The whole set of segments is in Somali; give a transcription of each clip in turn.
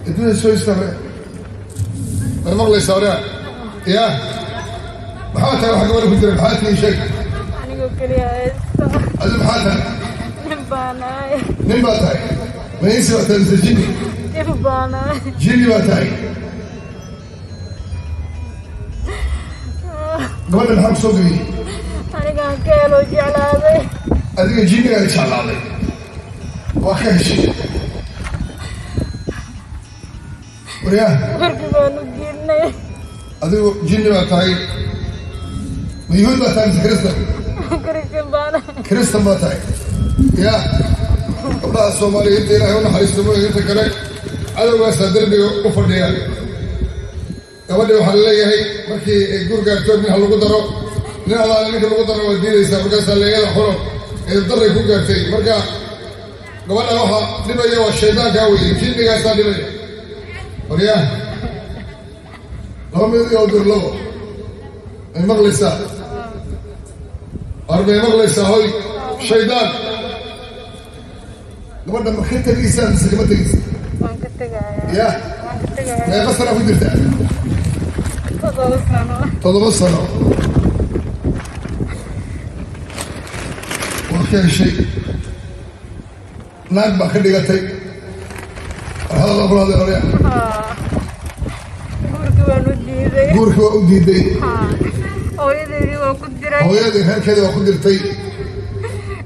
الدنيا سوي استمر ما الله يساورها يا بحاتها واحد قبل كنت بحاتني شيء أنا قلت يا هذا بحاتها نباناي نباتاي ما يسوى تنسى جني نباناي جني باتاي قبل الحق صدري أنا كان كيلو جلابي هذه جني قاعد يشعل علي واخر شيء ورياه بركبان الجنة هذه جني باتاي ميهود باتاي كريستن باتاي يا الله الصومالي انت الهي ونحرسته انت كلك عدو دربي وفرديا gabadhi waxaa laleeyahay markii gurigaa joog nin ha lagu daro nin alaale ninka lagu daro waa diidaysaa markaasaa leegada xulo ee daray ku gaartay marka gabadha waxaa dhibaya waa shaydaankaa weye jinnigaasaa dhibaya waryaa laba mid oo dur labo ay maqlaysaa arbay maqlaysaa hoy shaydaan gabadha ma ka tegaysaa mise kama tegaysa waan ka tegayaa ya meeqa sana ku jirta 7 sano وكان شيء naag baa ka dhigatay hadal afraad ee hore guurkii waa u diiday hooyadeedii waa ku diray hooyadii reerkeedii waa ku dirtay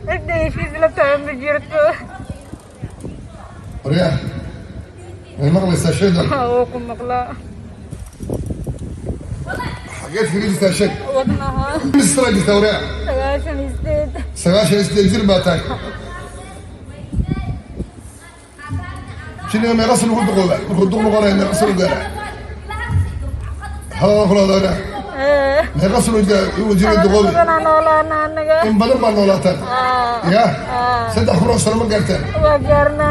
cidda heshiis la tahay ma jirto waryaa may maqlaysaa shaydan waa ku maqlaa حاجات في جيل تاشك wadnaha مسترا جيت وريا 98 جيل باتاي شنو ما راسل نقول دقوله نقول دقوله انا راسل قال هذا خلاص انا ما راسل يوجي دقوله انا نولانا anaga ان بدل ما نولاتن يا صدق خروج سلام قالتن وقرنا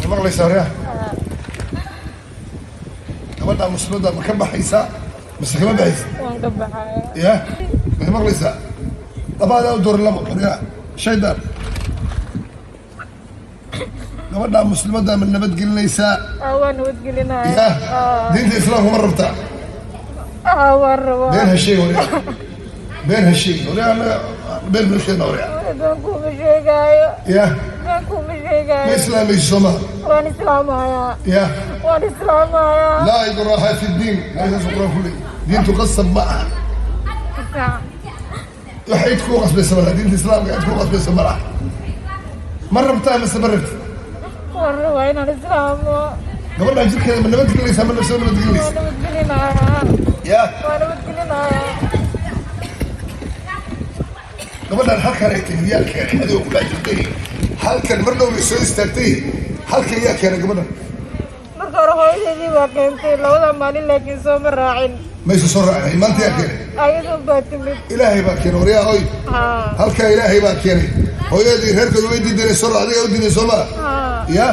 ما الله يسارها gabadha muslimada ma ka baxaysaa mise kama baxaysa waan ka baxaya ya ma maqlaysaa labaada u door labo waryaa shaydaan gabadha muslimada ma nabadgelinaysaa waan nabadgelinaya ya diinta islaamka ma rabtaa waan rabaa been heshay waryaa been heshay waryaa been heshay waryaa been kuma sheegaayo ya been kuma sheegaayo ma islaamayso sooma waan islaamayaa ya waan islaamayaa لا إكراه في الدين ليس سكران كله دين تقصب معها وحيد كو قصب السمرة دين الإسلام قاعد كو قصب السمرة مرة بتاع بس مرت مرة وين الإسلام قبل لا أجيك كذا من نبت قليس هم نفسهم نبت قليس وانا بتقلنا يا وانا بتقلنا قبل لا الحلقة ريتين يا كاري هذا هو كل جدي حلقة المرة ويسوي استرتيه حلقة يا كاري قبل marka hore hooyadeedii baa keentay labada maalin laakiin soo ma raacin ما يسوي ما أنت يا كاري ayadoo baa timid إلهي باكين وريا هوي هلكا إلهي باكين هو يدي هرك ويدي دين السرعة دي ودين السماء يا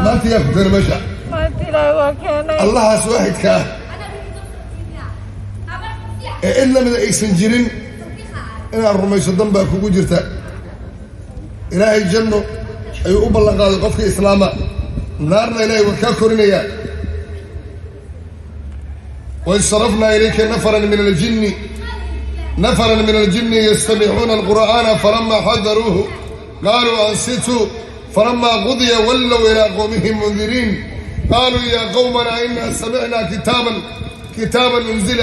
ما أنت يا كاري ماشى maanta ilaahay waa keenay الله سواحد كا إلا من إكسنجرين إن الرميس الضنبا كوكو جرتا إلهي الجنة أي أبلغ هذا قفك إسلاما نارنا إلهي وكاكرنا وإذ صرفنا إليك نفرا من الجن يستمعون القرآن فلما حضروه قالوا أنصتوا فلما قضي ولوا إلى قومهم منذرين قالوا يا قومنا إنا سمعنا كتابا أنزل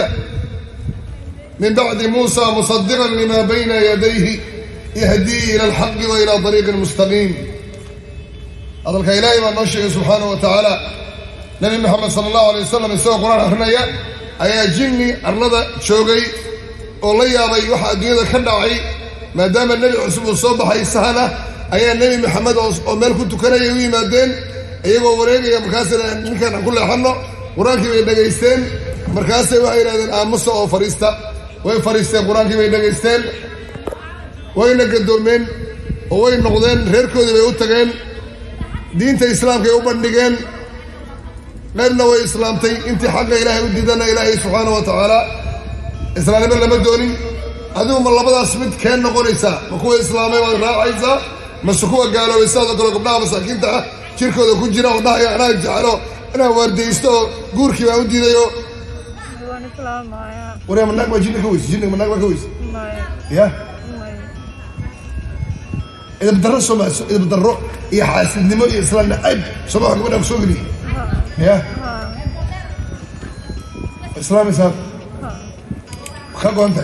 من بعد موسى مصدقا لما بين يديه يهدي إلى الحق وإلى طريق مستقيم هذا الكإلهي من نشأ سبحانه وتعالى نبي محمد صلى الله عليه وسلم يسوى قرآن أخرنايا أيا جني أرندا شوقي والله يا بي وحا الدنيا كندعي ما دام النبي عصب الصبح يسهله أيا النبي محمد ومال كنت كان يوي مادين أيغو وريغ يا مركاسنا نكان كل حنا قرآن كي دغيستين مركاسي waxay yiraahdeen aamusa oo fariista way fariisteen quraanki way dhageysteen way la gadoomeen oo way noqdeen reerkoodii bay u tageen diinta islaamka ay u bandhigeen qaybna way islaamtay intii xagga ilaahay u diidana ilaahay subxaanahu wa tacaala islaamnimo lama doonin adigu ma labadaas mid keen noqonaysaa ma kuwa islaamay waad raacaysaa مسكوا قالوا يساعدوا كل قبلها مساكين تا شركة ذو كجرا ونهاية أنا جعلوا أنا ورديستو جوركي وأودي ذيو وأنا إسلام مايا وريا منك ما جينك كويس جينك منك ما كويس مايا يا إذا بدرسوا ما إذا بدروا يحاسب نمو إسلام نعيب صباح قبل بسوقني يا إسلام إسلام خلوا أنت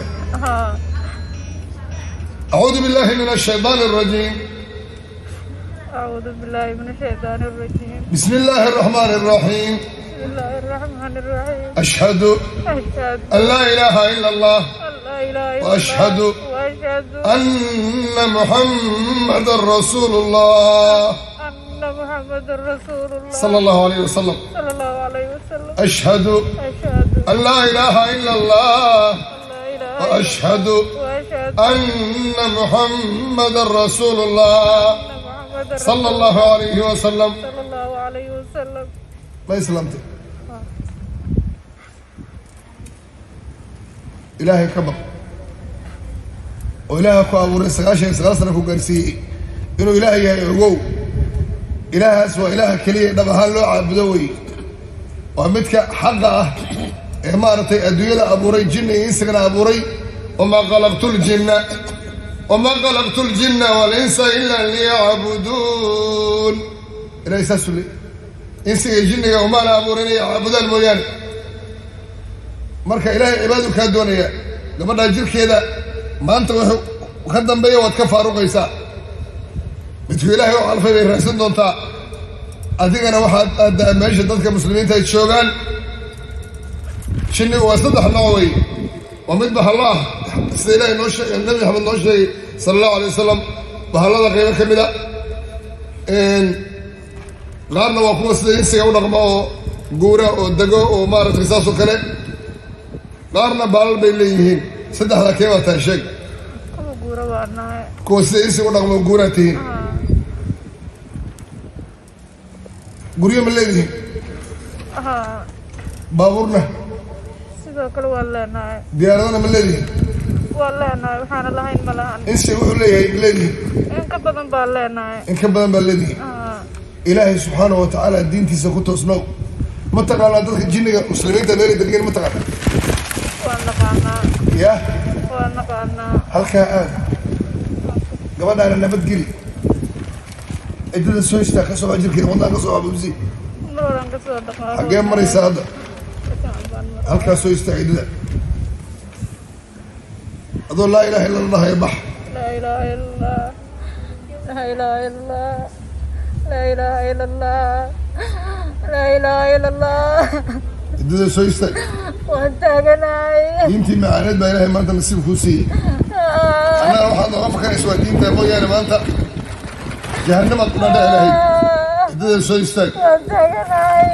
أعوذ بالله من الشيطان الرجيم أعوذ بالله من الشيطان الرجيم بسم الله الرحمن الرحيم بسم الله الرحمن الرحيم أشهد أن لا إله إلا الله وأشهد أن محمد رسول الله صلى الله عليه وسلم أشهد أن لا إله إلا الله وأشهد أن محمد رسول الله صلى الله عليه وسلم ما يسلمت إلهي كبر وإلهي كو أبو رسل عشان سغاسنا كو قرسي إنه إلهي يعقو إله أسوأ إله كليه دبها له عبدوي ومتك حقه إمارتي أدوية أبو ري جنة إنسان أبو ري وما خلقت الجن والإنس إلا ليعبدون إلهي ساسولي إنسان الجن وما أبو ري يعبد المليان marka ilaahay cibaadu ka doonaya gabadha jirkeeda maanta wuxuu ka dambeeyo wad ka faaruqaysaa midku ilaahay oo alfay bay raadsan doontaa adigana waxaad aadaa meesha dadka muslimiinta ay joogaan shinnigu waa saddex nooc wey waa mid bahallah sida ilaahay noo sheegay nabi maxamed noo sheegay sallallahu alayhi wasallam bahallada qaybo ka mid a qaarna waa kuwa sida insiga u dhaqma oo guura oo dego oo maaragtay saas oo kale qaarna baalal bay leeyihiin saddexda kee waa taa sheeg kuwa sida insiga u dhaqma guuraa tihiin guryo ma leedihiin baabuurna sidoo kale waa leenahay diyaaradana ma leedihiin waa leenahay waxaana lahayn ma lahan insiga wuxuu leeyahay ma leedihiin in ka badan baa leenahay in ka badan baa leedihiin ilaahay subxaanahu wa tacaala diintiisa ku toosnow ma taqaanaa dadka jinniga muslimiinta meelay degeen ma taqaanaa waa naqaanaa ya waa naqaanaa halkaa aad gabadhaana nabadgeli ciddada soo istaa ka soo jirkeeda wadaan ka soo abuusi nooran ka soo dhaqaa xaggee maraysaa hadda halkaa soo istaa ciddada adoo laa ilaaha illa allah ya bax laa ilaaha illa laa ilaaha illa laa ilaaha illa laa ilaaha illa allah ciddada soo istay waan taaganahay diintii macaaneed baa ilaahay maanta nasiib kuu siiyey annaga waxaad nooga fakaraysa waa diinta mooyaane maanta jahannamaad ku dhadha ilaahay ciddada soo istaag waan taaganahay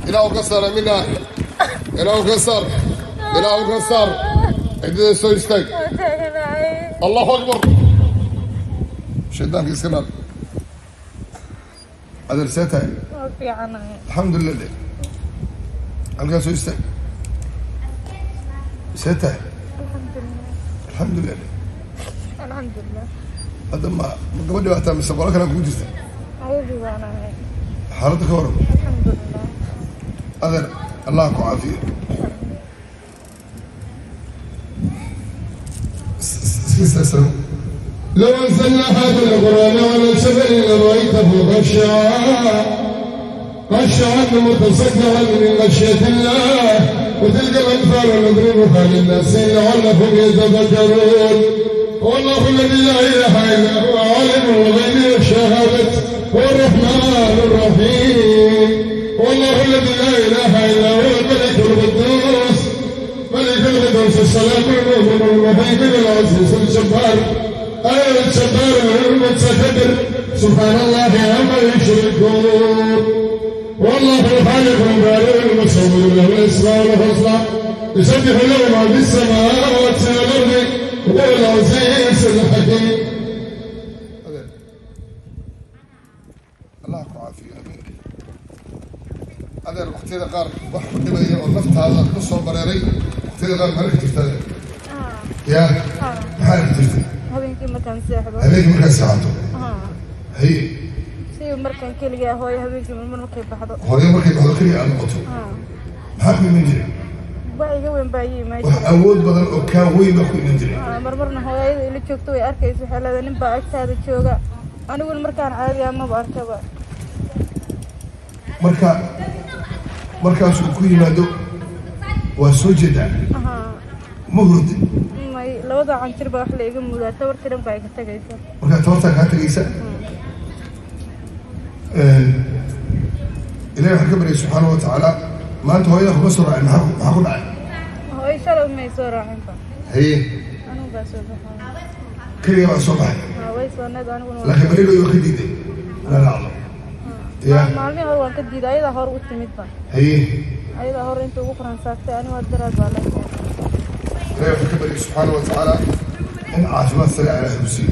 ilaahu ka saara mina ilaahu ka saar ilaahu ka saar ciddada soo istaag waan taaganahay allahu akbar shaydaanka iska naar adeersee tahay waa fiicanahay alxamdulilah de halkaa soo istaag see tahay alxamdulilah de alxamdulilah hadda ma gabadhi baataa mise qolo kale kugu jirta ayadii baan ahay xaaladda ka waran alxamdulilah adeer allah ku caafiyo لو أنزلنا هذا القرآن على جبل لرأيته خشعا متصدعا من خشية الله وتلك الأمثال نضربها للناس لعلهم يتذكرون والله الذي لا إله إلا هو عالم الغيب والشهادة هو الرحمن الرحيم والله الذي لا إله إلا هو الملك القدوس ملك القدوس السلام المؤمن المهيمن العزيز الجبار الجبار المتكبر سبحان الله عما يشركون والله الخالق البارئ المصور له الاسماء الحسنى يسبح له ما في السماوات والارض هو العزيز الحكيم الله يعافيك امين هذا الوقتين قار واحد دبي ونفط هذا القصه بريري وقتين قار ما رحت يا ما رحت habeenkii markaan seexdo habeenkii markaan seexato هي سي مركان كليا هو هبينك من مركي بحضو هو مركي بحضو كليا أنا قطو محاكم من جري باي وين باي ما أول بدل أوكا وين بكون من جري مرمرنا هو اللي شوكتو أركي في حالة نبى أكتر شوكا أنا أقول مركان عادي أما بأركبه مركا سكوي مادو وسجدا مهرد ما لو ضع عن تربة أحلى يجي مودا تور ترم بايك تجيسه مركا تورتك هتجيسه إلهي حكمني سبحانه وتعالى ما أنت هاي أخو بسرعة إن هاخد عين هاي شلون ما يصير عنك هي أنا بسرعة كل يوم الصبح هاي صارنا ده أنا لكن بريدو يخدي دي لا لا الله يا مالي هو كدي ده إذا هو وتميت هي إذا هو أنت بكرة ساكتة أنا ودرت بالك إلهي حكمني سبحانه وتعالى إن عاجبات سريع على حبسي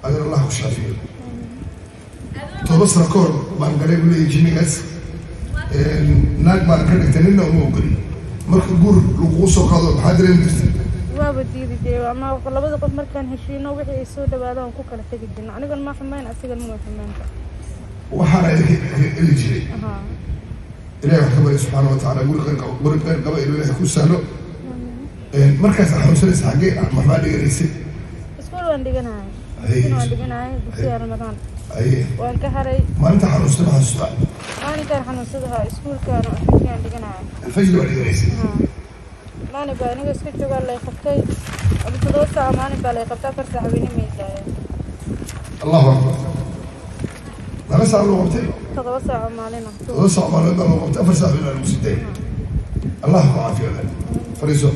أجر الله الشافي توبصر كور ما نقرب لي جيميس naag baan ka dhigtay ninna uma ogoli marka guur lagu soo qaado maxaa dareemi jirtay waa badiidi jeeyo ama labada qof markaan heshiino wixii ay soo dhawaadaan ku kala tagi jirnaa anigan ma xumayn asigan ma xumaynta waxaana ili jiray ilaahay wax ka bari subxaana wa tacaala guri qeyr qaba inuu ilaahay ku sahlo markaas xanuunsanaysa xaggee maxbaa dhiganaysay iskuul waan dhiganahay dugsiga ramadaan وأنا كهري ما أنت حنوستها حنوستها أنا كان حنوستها سكول كانوا أحيان دقناها الفجر ولا جريس ما نبغى نقول سكتوا قال لي خفتي أبي تدوسها ما نبغى لي خفتها فرسها بيني ميزة الله أكبر لا بس على وقتي تدوسها مالنا تدوسها مالنا الله وقت فرسها بين المسجدين الله يعافينا فريزون